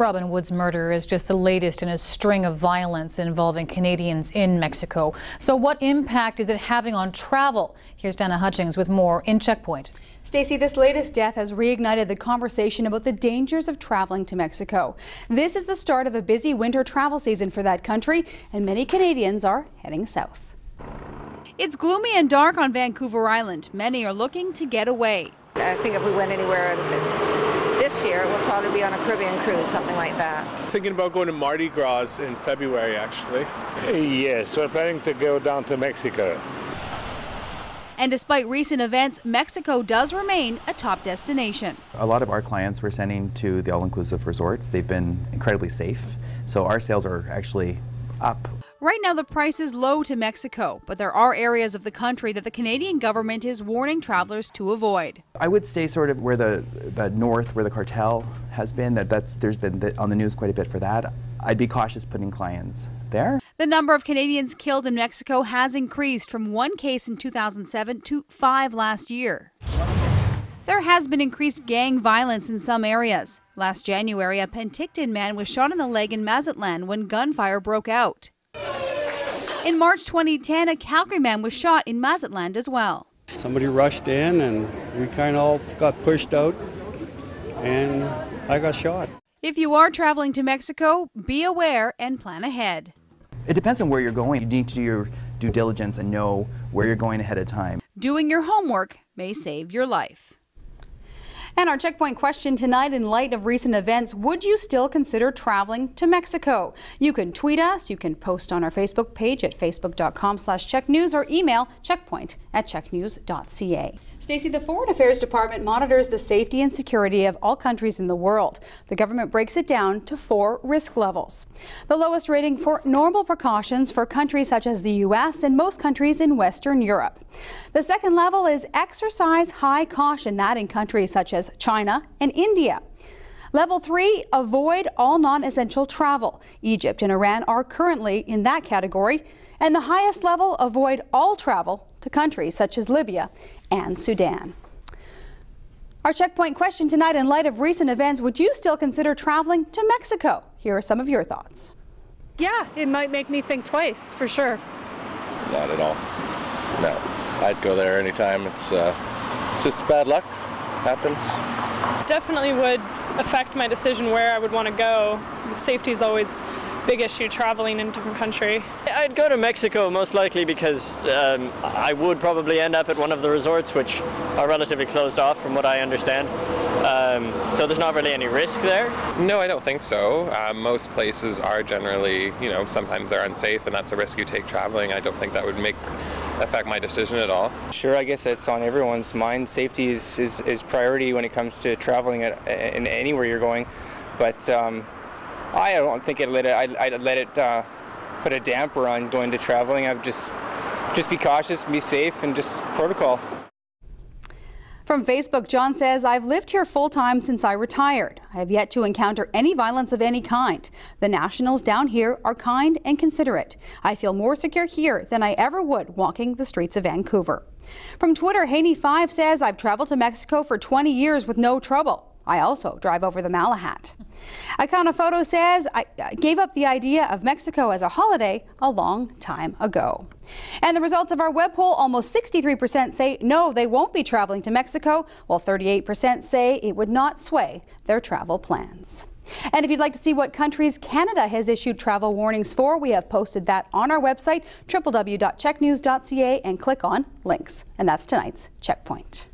Robin Wood's murder is just the latest in a string of violence involving Canadians in Mexico. So what impact is it having on travel? Here's Dana Hutchings with more in Checkpoint. Stacey, this latest death has reignited the conversation about the dangers of traveling to Mexico. This is the start of a busy winter travel season for that country, and many Canadians are heading south. It's gloomy and dark on Vancouver Island. Many are looking to get away. I think if we went anywhere this year, it would probably be on a Caribbean cruise, something like that. Thinking about going to Mardi Gras in February, actually. Yes, we're planning to go down to Mexico. And despite recent events, Mexico does remain a top destination. A lot of our clients we're sending to the all-inclusive resorts. They've been incredibly safe, so our sales are actually up. Right now the price is low to Mexico, but there are areas of the country that the Canadian government is warning travelers to avoid. I would say sort of where the north, where the cartel has been, there's been on the news quite a bit for that. I'd be cautious putting clients there. The number of Canadians killed in Mexico has increased from 1 case in 2007 to 5 last year. There has been increased gang violence in some areas. Last January, a Penticton man was shot in the leg in Mazatlan when gunfire broke out. In March 2010, a Calgary man was shot in Mazatlan as well. Somebody rushed in and we kind of all got pushed out and I got shot. If you are traveling to Mexico, be aware and plan ahead. It depends on where you're going. You need to do your due diligence and know where you're going ahead of time. Doing your homework may save your life. And our checkpoint question tonight, in light of recent events, would you still consider traveling to Mexico? You can tweet us, you can post on our Facebook page at facebook.com/checknews or email checkpoint@checknews.ca. Stacey, the Foreign Affairs Department monitors the safety and security of all countries in the world. The government breaks it down to 4 risk levels. The lowest rating for normal precautions for countries such as the U.S. and most countries in Western Europe. The second level is exercise high caution, that in countries such as China and India. Level 3, avoid all non-essential travel. Egypt and Iran are currently in that category. And the highest level, avoid all travel to countries such as Libya and Sudan. Our checkpoint question tonight, in light of recent events, would you still consider traveling to Mexico? Here are some of your thoughts. Yeah, it might make me think twice, for sure. Not at all. No, I'd go there anytime. It's just bad luck. Happens. Definitely would affect my decision where I would want to go. Safety is always a big issue traveling in a different country. I'd go to Mexico most likely because I would probably end up at one of the resorts, which are relatively closed off from what I understand. So there's not really any risk there. No, I don't think so. Most places are generally, sometimes they're unsafe, and that's a risk you take traveling. I don't think that would affect my decision at all. Sure, I guess it's on everyone's mind. Safety is priority when it comes to traveling in anywhere you're going. But I don't think I'd let it put a damper on going to traveling. I'd just be cautious, be safe, and just protocol. From Facebook, John says, I've lived here full-time since I retired. I have yet to encounter any violence of any kind. The nationals down here are kind and considerate. I feel more secure here than I ever would walking the streets of Vancouver. From Twitter, Haney5 says, I've traveled to Mexico for 20 years with no trouble. I also drive over the Malahat. Icona Photo says, I gave up the idea of Mexico as a holiday a long time ago. And the results of our web poll, almost 63% say no, they won't be traveling to Mexico, while 38% say it would not sway their travel plans. And if you'd like to see what countries Canada has issued travel warnings for, we have posted that on our website, www.checknews.ca, and click on links. And that's tonight's Checkpoint.